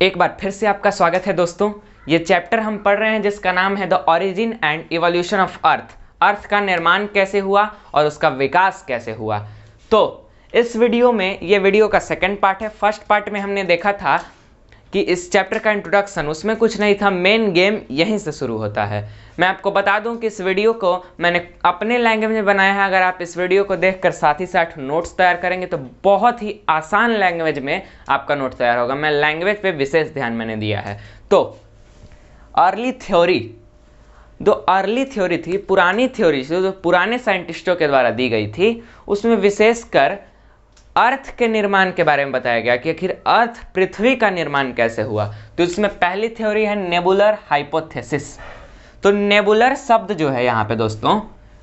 एक बार फिर से आपका स्वागत है दोस्तों। ये चैप्टर हम पढ़ रहे हैं जिसका नाम है the origin and evolution of Earth. Earth का निर्माण कैसे हुआ और उसका विकास कैसे हुआ। तो इस वीडियो में, ये वीडियो का सेकंड पार्ट है। फर्स्ट पार्ट में हमने देखा था कि इस चैप्टर का इंट्रोडक्शन, उसमें कुछ नहीं था, मेन गेम यहीं से शुरू होता है। मैं आपको बता दूं कि इस वीडियो को मैंने अपने लैंग्वेज में बनाया है। अगर आप इस वीडियो को देखकर साथ ही साथ नोट्स तैयार करेंगे तो बहुत ही आसान लैंग्वेज में आपका नोट तैयार होगा। मैं लैंग्वेज पे विशेष ध्यान मैंने दिया है। तो अर्ली थ्योरी, जो अर्ली थ्योरी थी, पुरानी थ्योरी जो पुराने साइंटिस्टों के द्वारा दी गई थी, उसमें विशेषकर अर्थ के निर्माण के बारे में बताया गया कि आखिर अर्थ, पृथ्वी का निर्माण कैसे हुआ। तो इसमें पहली थ्योरी है नेबुलर हाइपोथेसिस। तो नेबुलर शब्द जो है यहाँ पे दोस्तों,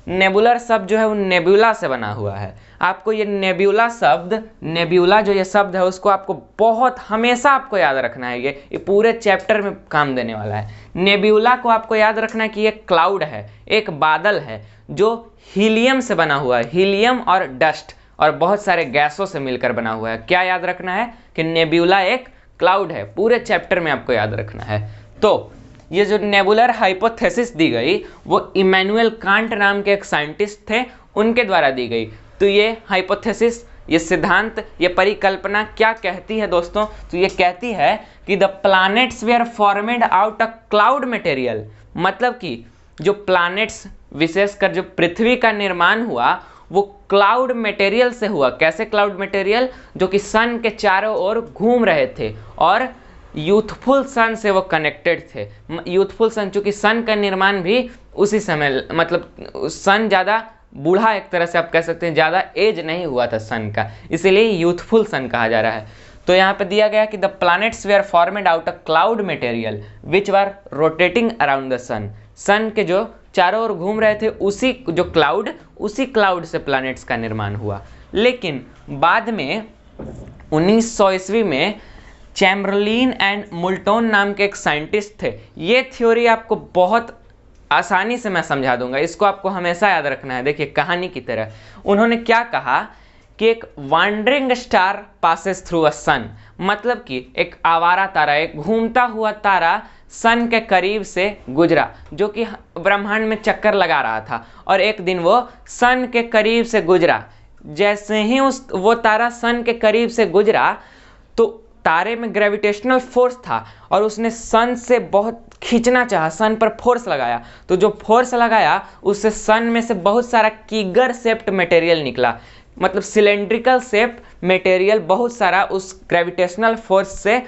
नेबुलर शब्द जो है वो नेब्यूला से बना हुआ है। आपको ये नेब्यूला शब्द, नेब्यूला जो ये शब्द है, उसको आपको बहुत हमेशा आपको याद रखना है। ये पूरे चैप्टर में काम देने वाला है। नेब्यूला को आपको याद रखना है कि ये क्लाउड है, एक बादल है जो हीलियम से बना हुआ है। हीलियम और डस्ट और बहुत सारे गैसों से मिलकर बना हुआ है। क्या याद रखना है कि नेब्यूला एक क्लाउड है। पूरे चैप्टर में आपको याद रखना है। तो ये जो नेबुलर हाइपोथेसिस दी गई वो इमैनुअल कांट नाम के एक साइंटिस्ट थे, उनके द्वारा दी गई। तो ये हाइपोथेसिस, ये सिद्धांत, ये परिकल्पना क्या कहती है दोस्तों? तो ये कहती है कि the planets were formed out a cloud material. मतलब कि जो प्लैनेट्स, विशेषकर जो पृथ्वी का निर्माण हुआ, वो क्लाउड मटेरियल से हुआ। कैसे क्लाउड मटेरियल? जो कि सन के चारों ओर घूम रहे थे और यूथफुल सन से वो कनेक्टेड थे। यूथफुल सन, चूंकि सन का निर्माण भी उसी समय, मतलब सन ज़्यादा बूढ़ा, एक तरह से आप कह सकते हैं, ज़्यादा एज नहीं हुआ था सन का, इसीलिए यूथफुल सन कहा जा रहा है। तो यहाँ पे दिया गया कि the planets were formed out a cloud material which were rotating around the sun. Sun के जो चारों ओर घूम रहे थे, उसी जो क्लाउड, उसी क्लाउड से प्लैनेट्स का निर्माण हुआ। लेकिन बाद में 1900 ईस्वी में चैम्बरलिन एंड मुल्टोन नाम के एक साइंटिस्ट थे। ये थ्योरी आपको बहुत आसानी से मैं समझा दूंगा, इसको आपको हमेशा याद रखना है। देखिए कहानी की तरह, उन्होंने क्या कहा कि एक wandering star passes through a sun. मतलब कि एक आवारा तारा, एक घूमता हुआ तारा सन के करीब से गुजरा, जो कि ब्रह्मांड में चक्कर लगा रहा था। और एक दिन वो सन के करीब से गुजरा। जैसे ही वो तारा सन के करीब से गुजरा तो तारे में ग्रेविटेशनल फोर्स था और उसने सन से बहुत खींचना चाहा, सन पर फोर्स लगाया। तो जो फोर्स लगाया उससे सन में से बहुत सारा कीगर शेप्ड मटेरियल निकला। मतलब सिलेंड्रिकल शेप मटेरियल बहुत सारा उस ग्रेविटेशनल फोर्स से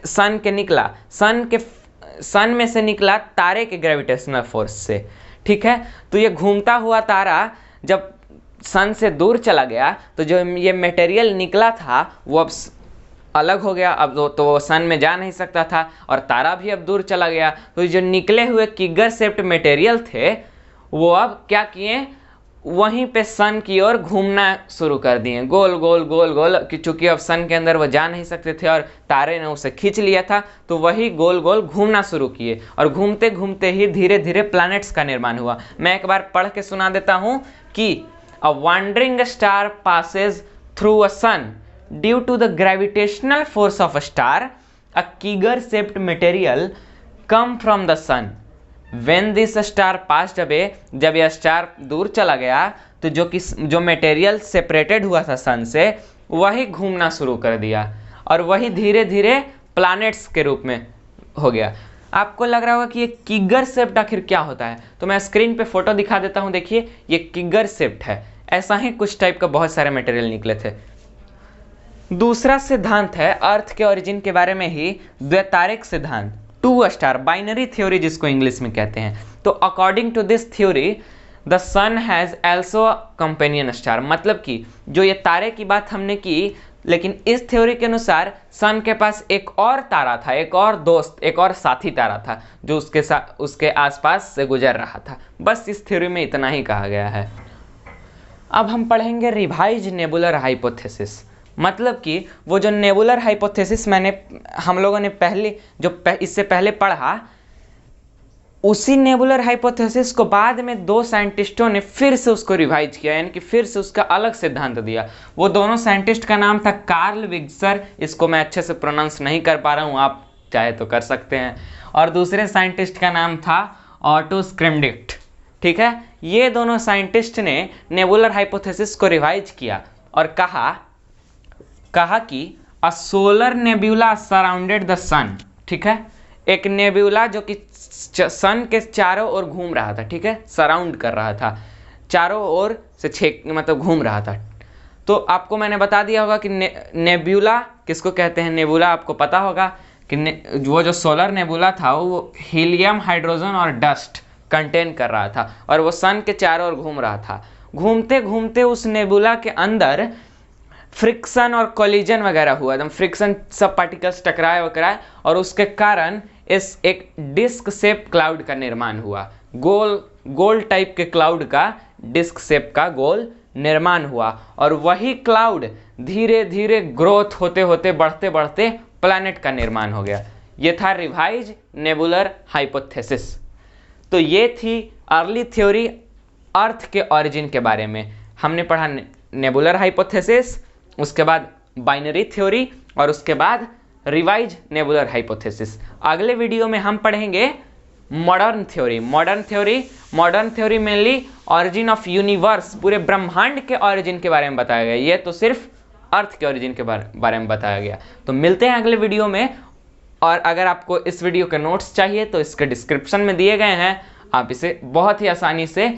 सन के निकला। सन में से निकला तारे के ग्रेविटेशनल फोर्स से। ठीक है, तो ये घूमता हुआ तारा जब सन से दूर चला गया तो जो ये मटेरियल निकला था वो अब अलग हो गया। अब तो वो सन में जा नहीं सकता था और तारा भी अब दूर चला गया। तो जो निकले हुए किगर शेप्ड मटेरियल थे वो अब क्या किए, वहीं पे सन की ओर घूमना शुरू कर दिए, गोल गोल गोल गोल। कि चूंकि अब सन के अंदर वो जा नहीं सकते थे और तारे ने उसे खींच लिया था, तो वही गोल गोल घूमना शुरू किए। और घूमते घूमते ही धीरे धीरे प्लैनेट्स का निर्माण हुआ। मैं एक बार पढ़ के सुना देता हूँ कि a wandering star passes through a sun due to the gravitational force of a star, a Kiger-shaped material come from the sun. When this star passed away, जब यह स्टार दूर चला गया तो जो मटेरियल सेपरेटेड हुआ था सन से, वही घूमना शुरू कर दिया और वही धीरे धीरे प्लैनेट्स के रूप में हो गया। आपको लग रहा होगा कि ये किगर शेप्ड आखिर क्या होता है, तो मैं स्क्रीन पे फोटो दिखा देता हूँ। देखिए ये किगर शेप्ड है। ऐसा ही कुछ टाइप का बहुत सारे मटेरियल निकले थे। दूसरा सिद्धांत है अर्थ के ओरिजिन के बारे में ही, द्वैतारिक सिद्धांत, टू स्टार बाइनरी थ्योरी जिसको इंग्लिश में कहते हैं। तो according to this theory the sun has also companion star. मतलब कि जो ये तारे की बात हमने की, लेकिन इस थ्योरी के अनुसार सन के पास एक और तारा था, एक और दोस्त, एक और साथी तारा था जो उसके साथ, उसके आसपास से गुजर रहा था। बस इस थ्योरी में इतना ही कहा गया है। अब हम पढ़ेंगे रिवाइज नेबुलर हाइपोथेसिस। मतलब कि वो जो नेबुलर हाइपोथेसिस हम लोगों ने इससे पहले पढ़ा, उसी नेबुलर हाइपोथेसिस को बाद में दो साइंटिस्टों ने फिर से उसको रिवाइज किया, यानी कि फिर से उसका अलग सिद्धांत दिया। वो दोनों साइंटिस्ट का नाम था कार्ल विग्सर, इसको मैं अच्छे से प्रोनाउंस नहीं कर पा रहा हूँ, आप चाहे तो कर सकते हैं, और दूसरे साइंटिस्ट का नाम था ऑटो स्क्रिमडिक्ट। ठीक है, ये दोनों साइंटिस्ट ने नेबुलर हाइपोथेसिस को रिवाइज किया और कहा कि a solar nebula surrounded the sun. ठीक है, एक नेब्यूला जो कि सन के चारों ओर घूम रहा था, ठीक है, सराउंड कर रहा था, चारों ओर से मतलब घूम रहा था। तो आपको मैंने बता दिया होगा कि नेब्यूला किसको कहते हैं। नेबुला आपको पता होगा कि वो जो सोलर नेबुला था वो हीलियम, हाइड्रोजन और डस्ट कंटेन कर रहा था और वो सन के चारों ओर घूम रहा था। घूमते घूमते उस नेबुला के अंदर फ्रिक्शन और कोलिजन वगैरह हुआ, एकदम फ्रिक्शन, सब पार्टिकल्स टकराए वकराए और उसके कारण इस एक डिस्क शेप क्लाउड का निर्माण हुआ। गोल टाइप के क्लाउड का, डिस्क शेप का गोल निर्माण हुआ और वही क्लाउड धीरे धीरे ग्रोथ होते होते बढ़ते बढ़ते प्लैनेट का निर्माण हो गया। ये था रिवाइज नेबुलर हाइपोथेसिस। तो ये थी अर्ली थ्योरी अर्थ के ओरिजिन के बारे में। हमने पढ़ा नेबुलर हाइपोथेसिस, उसके बाद बाइनरी थ्योरी और उसके बाद रिवाइज नेबुलर हाइपोथेसिस। अगले वीडियो में हम पढ़ेंगे modern theory. Modern theory mainly origin of universe, पूरे ब्रह्मांड के ऑरिजिन के बारे में बताया गया। ये तो सिर्फ अर्थ के ऑरिजिन के बारे में बताया गया। तो मिलते हैं अगले वीडियो में, और अगर आपको इस वीडियो के नोट्स चाहिए तो इसके डिस्क्रिप्शन में दिए गए हैं, आप इसे बहुत ही आसानी से